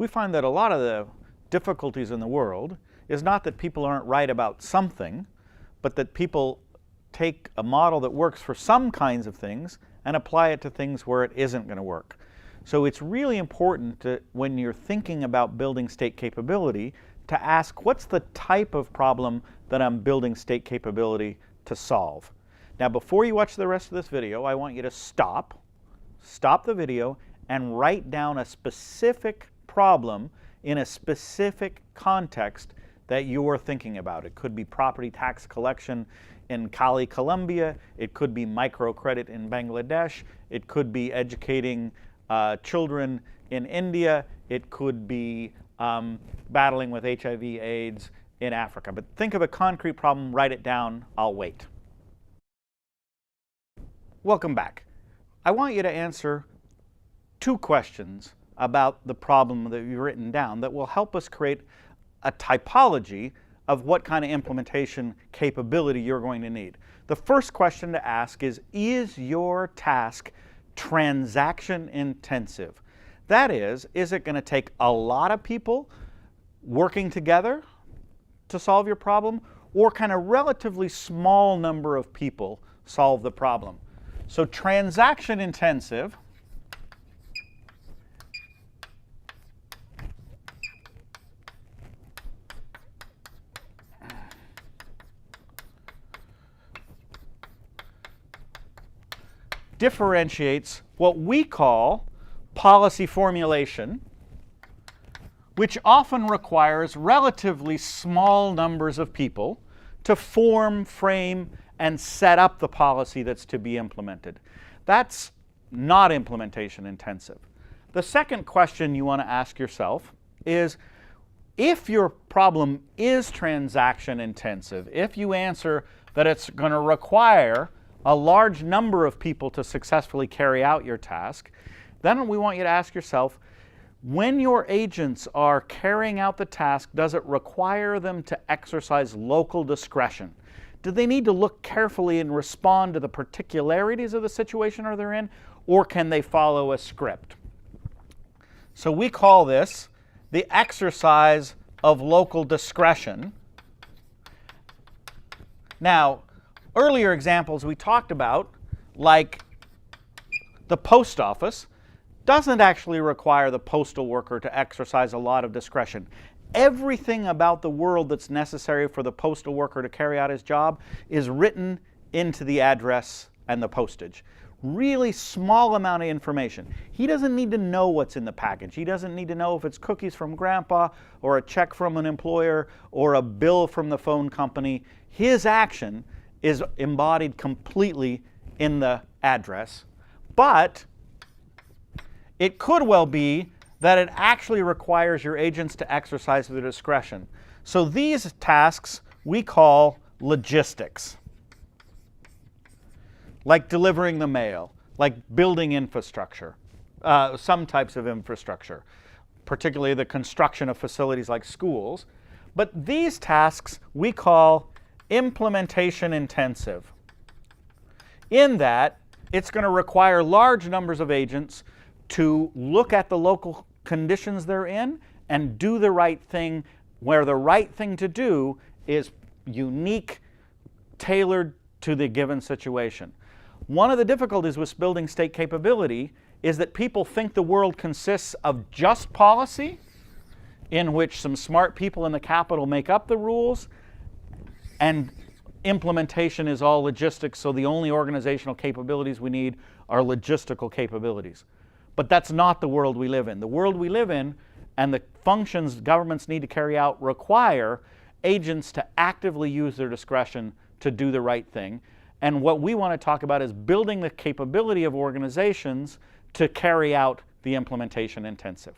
we find that a lot of the difficulties in the world is not that people aren't right about something, but that people take a model that works for some kinds of things and apply it to things where it isn't going to work. So it's really important to, when you're thinking about building state capability, to ask what's the type of problem that I'm building state capability to solve. Now before you watch the rest of this video, I want you to stop the video and write down a specific problem in a specific context that you're thinking about. It could be property tax collection in Cali, Colombia. It could be microcredit in Bangladesh. It could be educating children in India. It could be battling with HIV/AIDS in Africa. But think of a concrete problem, write it down, I'll wait. Welcome back. I want you to answer two questions about the problem that you've written down that will help us create a typology of what kind of implementation capability you're going to need. The first question to ask is your task transaction intensive? That is it going to take a lot of people working together to solve your problem, or can a relatively small number of people solve the problem? So transaction intensive differentiates what we call policy formulation, which often requires relatively small numbers of people to form, frame, and set up the policy that's to be implemented. That's not implementation intensive. The second question you want to ask yourself is, if your problem is transaction intensive, if you answer that it's going to require a large number of people to successfully carry out your task, then we want you to ask yourself, when your agents are carrying out the task, does it require them to exercise local discretion? Do they need to look carefully and respond to the particularities of the situation they're in, or can they follow a script? So we call this the exercise of local discretion. Now, earlier examples we talked about, like the post office, doesn't actually require the postal worker to exercise a lot of discretion. Everything about the world that's necessary for the postal worker to carry out his job is written into the address and the postage. Really small amount of information. He doesn't need to know what's in the package. He doesn't need to know if it's cookies from grandpa, or a check from an employer, or a bill from the phone company. His action is embodied completely in the address, but it could well be that it actually requires your agents to exercise their discretion. So these tasks we call logistics, like delivering the mail, like building infrastructure, some types of infrastructure, particularly the construction of facilities like schools. But these tasks we call implementation intensive, in that it's going to require large numbers of agents to look at the local conditions they're in and do the right thing, where the right thing to do is unique, tailored to the given situation. One of the difficulties with building state capability is that people think the world consists of just policy, in which some smart people in the capital make up the rules, and implementation is all logistics, so the only organizational capabilities we need are logistical capabilities. But that's not the world we live in. The world we live in and the functions governments need to carry out require agents to actively use their discretion to do the right thing. And what we want to talk about is building the capability of organizations to carry out the implementation intensive.